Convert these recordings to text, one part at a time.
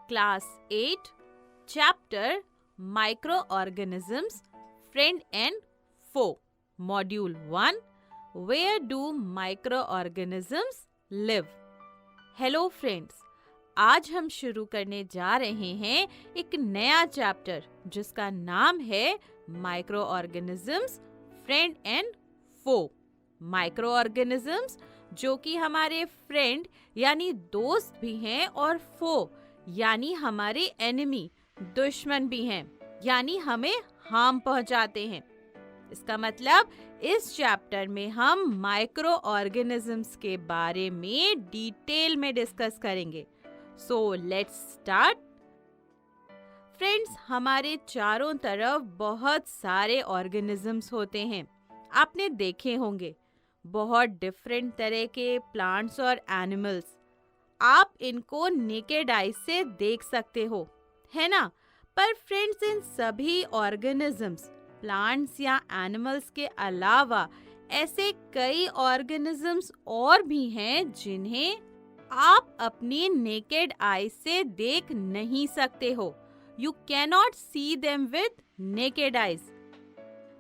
Class 8, Chapter Microorganisms, Friend and Foe, Module 1, Where do microorganisms live? Hello friends, आज हम शुरू करने जा रहे हैं एक नया चैप्टर जिसका नाम है micro organisms, friend and foe. Micro organisms जो कि हमारे फ्रेंड यानी दोस्त भी हैं और फो यानी हमारे एनिमी दुश्मन भी हैं, यानी हमें हार्म पहुंचाते हैं। इसका मतलब इस चैप्टर में हम माइक्रो ऑर्गेनिजम्स के बारे में डिटेल में डिस्कस करेंगे। So let's start. फ्रेंड्स, हमारे चारों तरफ बहुत सारे ऑर्गेनिजम्स होते हैं। आपने देखे होंगे बहुत डिफरेंट तरह के प्लांट्स और एनिमल्स। आप इनको नेकेड आई से देख सकते हो, है ना? पर फ्रेंड्स, इन सभी ऑर्गेनिजम्स, प्लांट्स या एनिमल्स के अलावा ऐसे कई ऑर्गेनिजम्स और भी हैं जिन्हें आप अपनी नेकेड आई से देख नहीं सकते हो। You cannot see them with naked eyes.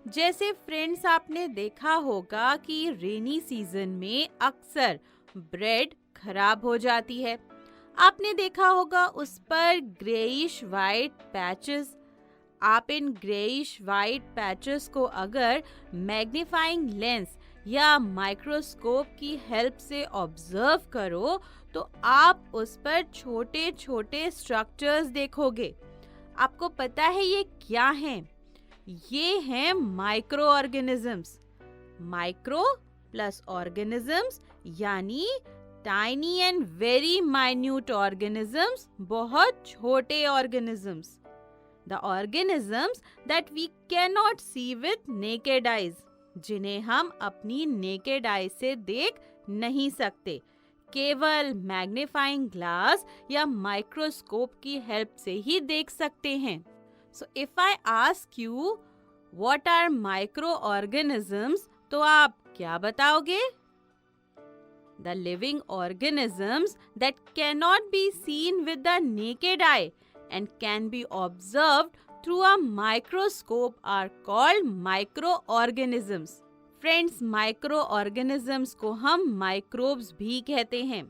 जैसे फ्रेंड्स, आपने देखा होगा कि रेनी सीजन में अक्सर ब्रेड खराब हो जाती है। आपने देखा होगा उस पर ग्रेइश वाइट पैचेस। आप इन ग्रेइश वाइट पैचेस को अगर मैग्नीफाइंग लेंस या माइक्रोस्कोप की हेल्प से ऑब्जर्व करो तो आप उस पर छोटे छोटे स्ट्रक्चर्स देखोगे। आपको पता है ये क्या हैं? ये हैं micro organisms. Micro plus organisms यानी tiny and very minute organisms, बहुत छोटे organisms. The organisms that we can not see with naked eyes, जिन्हें हम अपनी नेकेड आई से देख नहीं सकते, केवल मैग्नीफाइंग ग्लास या माइक्रोस्कोप की हेल्प से ही देख सकते हैं। So if I ask you what are micro organisms, तो आप क्या बताओगे? The living organisms that cannot be seen with the naked eye and can be observed through a microscope are called microorganisms. Friends, microorganisms को हम microbes भी कहते हैं।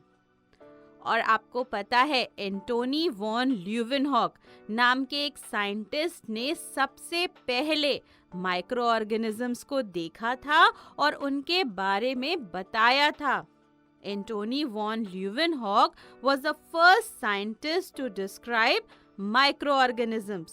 और आपको पता है एंटोनी वॉन ल्यूवेनहॉक नाम के एक साइंटिस्ट ने सबसे पहले माइक्रो ऑर्गेनिजम्स को देखा था और उनके बारे में बताया था। Anthony von Leeuwenhoek was the first scientist to describe microorganisms.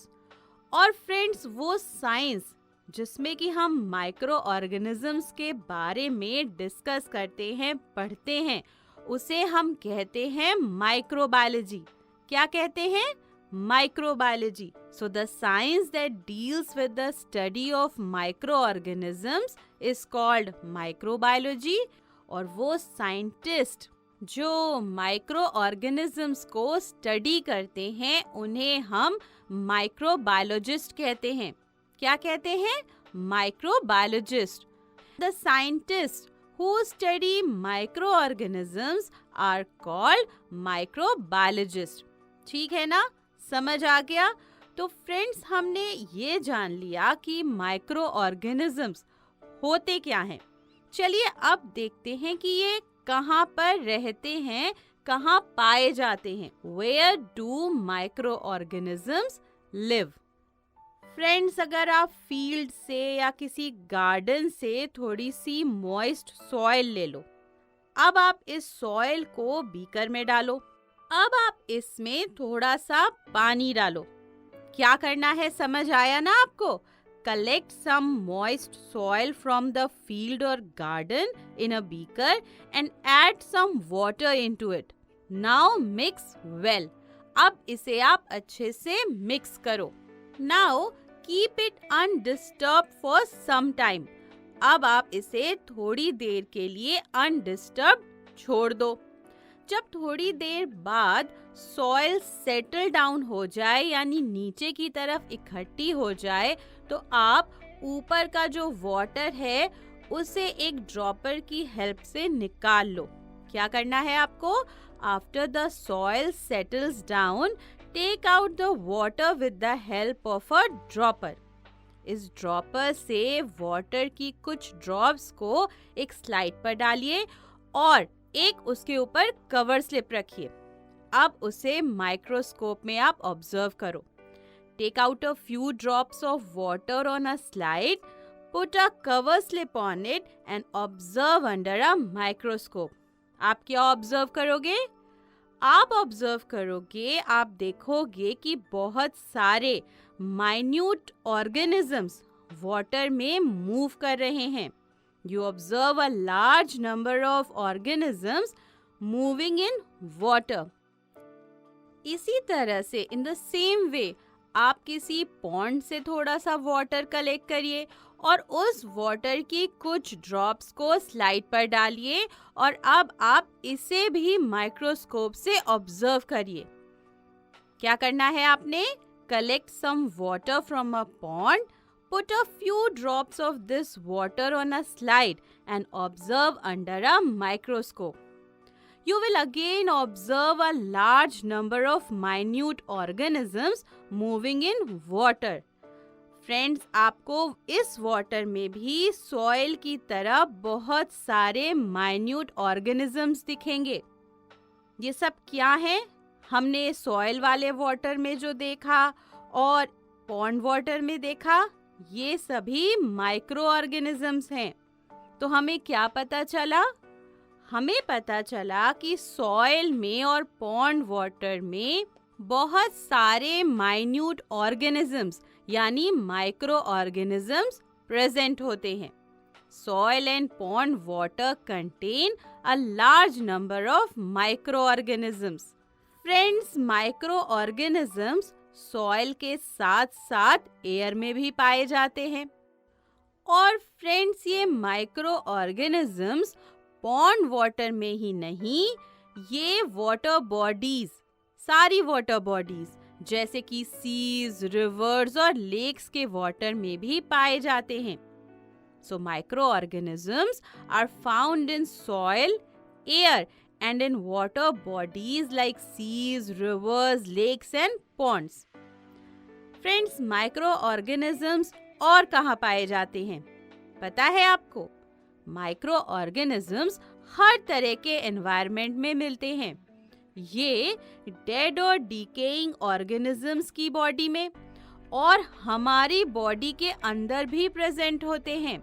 और फ्रेंड्स, वो साइंस जिसमें कि हम माइक्रो ऑर्गेनिजम्स के बारे में डिस्कस करते हैं, पढ़ते हैं, उसे हम कहते हैं माइक्रोबायोलॉजी। क्या कहते हैं? Microbiology. So the science that deals with the study of micro organisms is called microbiology. और वो साइंटिस्ट जो माइक्रो ऑर्गेनिजम्स को स्टडी करते हैं उन्हें हम माइक्रोबायोलॉजिस्ट कहते हैं। क्या कहते हैं? Microbiologist. The scientist who study micro organisms are called microbiologist. ठीक है ना? समझ आ गया? तो फ्रेंड्स, हमने ये जान लिया कि माइक्रो ऑर्गेनिजम्स होते क्या हैं। चलिए अब देखते हैं कि ये कहाँ पर रहते हैं, कहाँ पाए जाते हैं। Where do microorganisms live? Friends, अगर आप फील्ड से या किसी गार्डन से थोड़ी सी मॉइस्ट सॉइल ले लो। अब आप इस सॉइल को बीकर में डालो। अब आप इसमें थोड़ा सा पानी डालो। क्या करना है, समझ आया ना आपको? Collect some moist soil from the field or garden in a beaker and add some water into it. Now mix well. अब इसे आप अच्छे से मिक्स करो। Now keep it undisturbed for some time. अब आप इसे थोड़ी देर के लिए undisturbed छोड़ दो। जब थोड़ी देर बाद सॉइल सेटल डाउन हो जाए यानी नीचे की तरफ इकट्ठी हो जाए तो आप ऊपर का जो वाटर है उसे एक ड्रॉपर की हेल्प से निकाल लो। क्या करना है आपको? After the soil settles down, take out the water with the help of a dropper. इस ड्रॉपर से वाटर की कुछ ड्रॉप्स को एक स्लाइड पर डालिए और एक उसके ऊपर कवर स्लिप रखिए। अब उसे माइक्रोस्कोप में आप ऑब्जर्व करो। Take out a few drops of water on a slide, put a cover slip on it and observe under a microscope. आप क्या ऑब्जर्व करोगे? आप ऑब्जर्व करोगे, आप देखोगे कि बहुत सारे माइन्यूट ऑर्गेनिजम्स वाटर में मूव कर रहे हैं। You observe a large number of organisms moving in water. इसी तरह से इन द सेम वे आप किसी पॉन्ड से थोड़ा सा वाटर कलेक्ट करिए और उस वाटर की कुछ ड्रॉप्स को स्लाइड पर डालिए और अब आप इसे भी माइक्रोस्कोप से ऑब्जर्व करिए। क्या करना है आपने? Collect some water from a pond, put a few drops of this water on a slide and observe under a microscope. You will again observe a large number of minute organisms moving in water. Friends, आपको इस water में भी soil की तरह बहुत सारे minute organisms दिखेंगे। ये सब क्या है? हमने सॉइल वाले वाटर में जो देखा और पॉन्ड वाटर में देखा, ये सभी माइक्रो ऑर्गेनिजम्स हैं। तो हमें क्या पता चला? हमें पता चला कि सॉइल में और पॉन्ड वाटर में बहुत सारे माइन्यूट ऑर्गेनिजम्स यानी माइक्रो ऑर्गेनिजम्स प्रेजेंट होते हैं। Soil and pond water contain a large number of micro organisms. Friends, micro organisms soil के साथ साथ एयर में भी पाए जाते हैं। और फ्रेंड्स, ये माइक्रो ऑर्गेनिजम्स पॉन्ड वाटर में ही नहीं, ये वाटर बॉडीज, सारी वाटर बॉडीज जैसे कि सीज, रिवर्स और लेक्स के वाटर में भी पाए जाते हैं। So micro organisms are found in soil, air and in water bodies like seas, rivers, lakes and ponds. Friends, micro organisms और कहाँ पाए जाते हैं पता है आपको? माइक्रो ऑर्गेनिजम्स हर तरह के एनवायरनमेंट में मिलते हैं। ये डेड और डिकेइंग ऑर्गेनिजम्स की बॉडी में और हमारी बॉडी के अंदर भी प्रेजेंट होते हैं।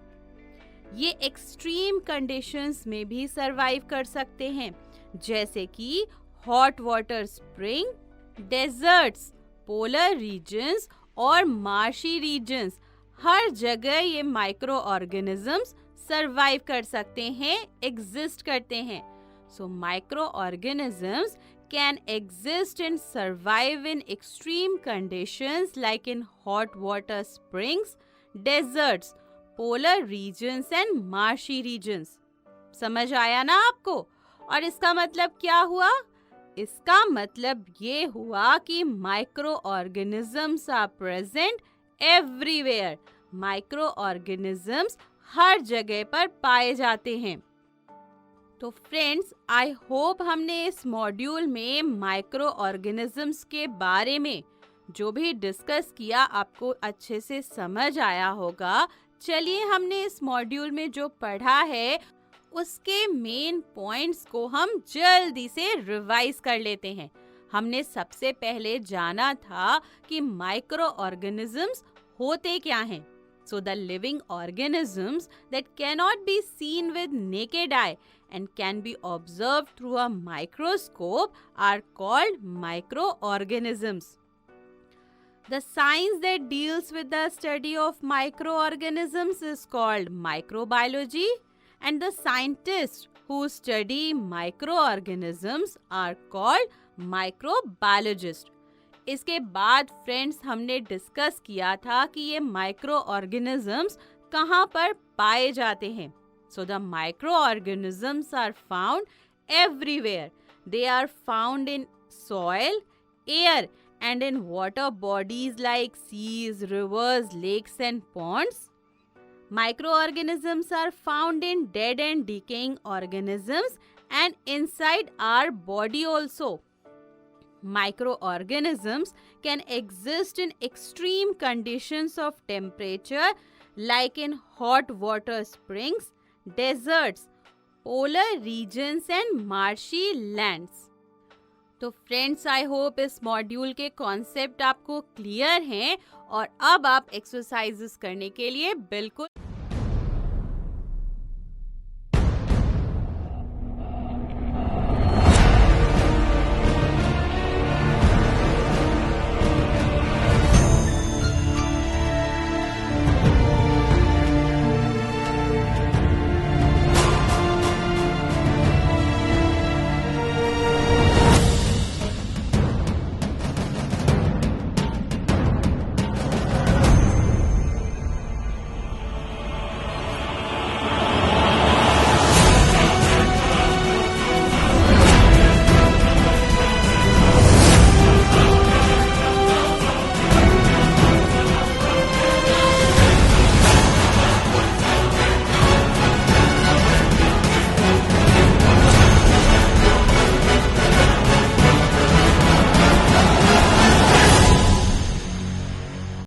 ये एक्सट्रीम कंडीशंस में भी सरवाइव कर सकते हैं, जैसे कि hot water spring, deserts, polar regions और मार्शी रीजन्स। हर जगह ये माइक्रो ऑर्गेनिजम्स सरवाइव कर सकते हैं, एग्जिस्ट करते हैं। So micro organisms can exist and survive in extreme conditions like in hot water springs, deserts, polar regions and marshy regions. समझ आया ना आपको? और इसका मतलब क्या हुआ? इसका मतलब ये हुआ कि micro organisms are present everywhere. Micro organisms हर जगह पर पाए जाते हैं। तो फ्रेंड्स, आई होप हमने इस मॉड्यूल में माइक्रो ऑर्गेनिजम्स के बारे में जो भी डिस्कस किया आपको अच्छे से समझ आया होगा। चलिए, हमने इस मॉड्यूल में जो पढ़ा है उसके मेन पॉइंट्स को हम जल्दी से रिवाइज कर लेते हैं। हमने सबसे पहले जाना था कि माइक्रो ऑर्गेनिजम्स होते क्या हैं। So the living organisms that cannot be seen with naked eye and can be observed through a microscope are called microorganisms. The science that deals with the study of microorganisms is called microbiology, and the scientists who study microorganisms are called microbiologists. इसके बाद friends, हमने discuss किया था कि ये micro organisms कहाँ पर पाए जाते हैं। So the micro organisms are found everywhere. They are found in soil, air and in water bodies like seas, rivers, lakes and ponds. Microorganisms are found in dead and decaying organisms and inside our body also. Microorganisms can exist in extreme conditions of temperature like in hot water springs, deserts, polar regions and marshy lands. तो friends, I hope इस module के concept आपको clear हैं और अब आप exercises करने के लिए बिल्कुल